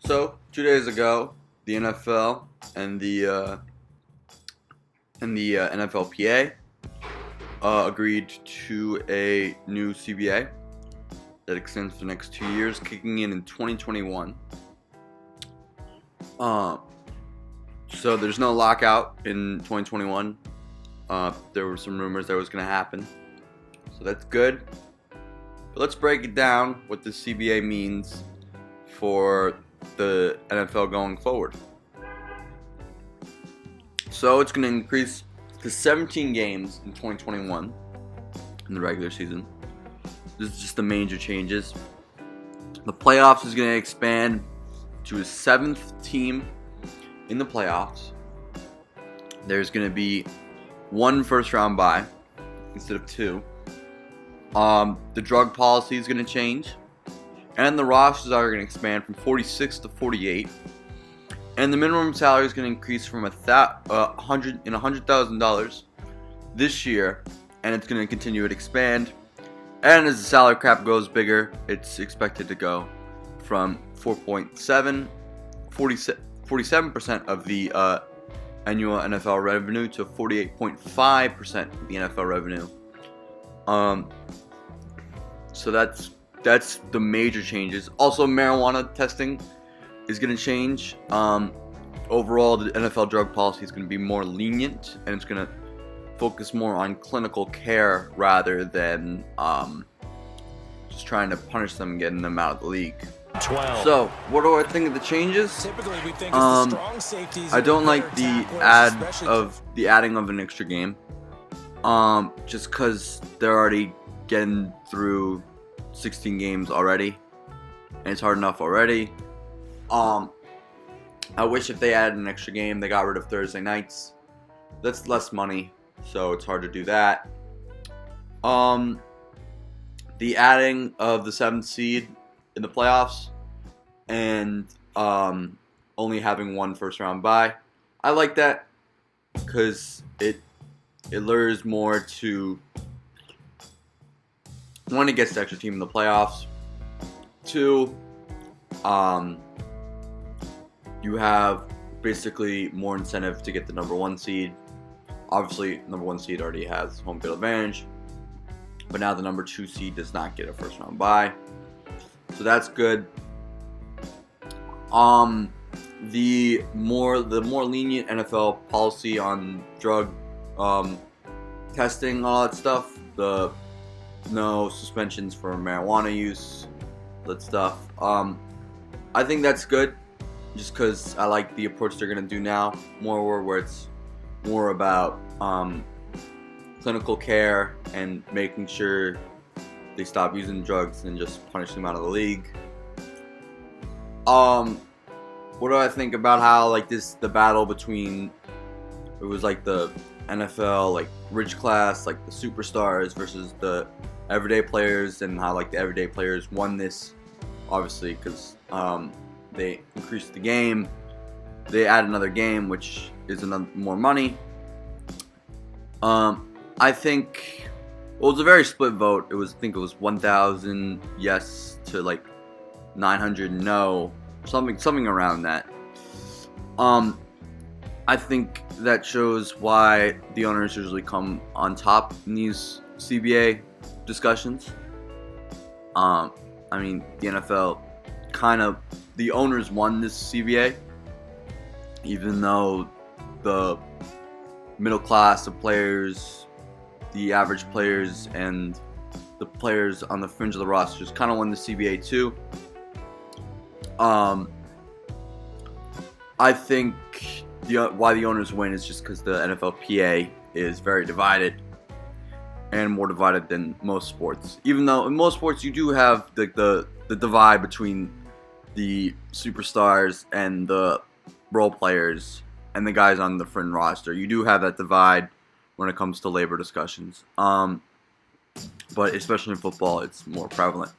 So 2 days ago, the NFL and the NFL PA agreed to a new CBA that extends for the next 2 years, kicking in 2021. So there's no lockout in 2021. There were some rumors that was going to happen, so that's good. But let's break it down what the CBA means for the NFL going forward. So it's going to increase to 17 games in 2021 in the regular season. This is just the major changes. The playoffs is going to expand to a 7th team in the playoffs. There's going to be 1 first-round bye instead of 2. The drug policy is going to change. And the rosters are going to expand from 46 to 48. And the minimum salary is going to increase from $100,000 this year. And it's going to continue to expand. And as the salary cap goes bigger, it's expected to go from 47% of the annual NFL revenue to 48.5% of the NFL revenue. So that's the major changes. Also, marijuana testing is going to change. Overall, the NFL drug policy is going to be more lenient, and it's going to focus more on clinical care rather than just trying to punish them and getting them out of the league. 12. So, what do I think of the changes? Typically, we think it's the strong safeties. I don't like the adding of an extra game. Just because they're already getting through 16 games already, and it's hard enough already. I wish if they added an extra game, they got rid of Thursday nights. That's less money, so it's hard to do that. The adding of the 7th seed in the playoffs and only having 1 first-round bye, I like that because it lures more to 1, it gets the extra team in the playoffs. 2, you have basically more incentive to get the number 1 seed. Obviously, number 1 seed already has home field advantage, but now the number 2 seed does not get a first round bye, so that's good. The more lenient NFL policy on drug testing, all that stuff. The no suspensions for marijuana use, that stuff. I think that's good, just because I like the approach they're gonna do now, more where it's more about clinical care and making sure they stop using drugs and just punish them out of the league. What do I think about how the battle between, it was like the NFL rich class, the superstars versus the everyday players, and how the everyday players won this, obviously because they increased the game. They add another game, which is more money. I think, it was a very split vote. I think it was 1,000 yes to 900 no, something around that. I think that shows why the owners usually come on top in these CBA discussions. I mean, the NFL the owners won this CBA, even though the middle class of players, the average players, and the players on the fringe of the rosters kind of won the CBA too. I think why the owners win is just because the NFL PA is very divided, and more divided than most sports. Even though in most sports you do have the divide between the superstars and the role players and the guys on the fringe roster. You do have that divide when it comes to labor discussions. But especially in football, it's more prevalent.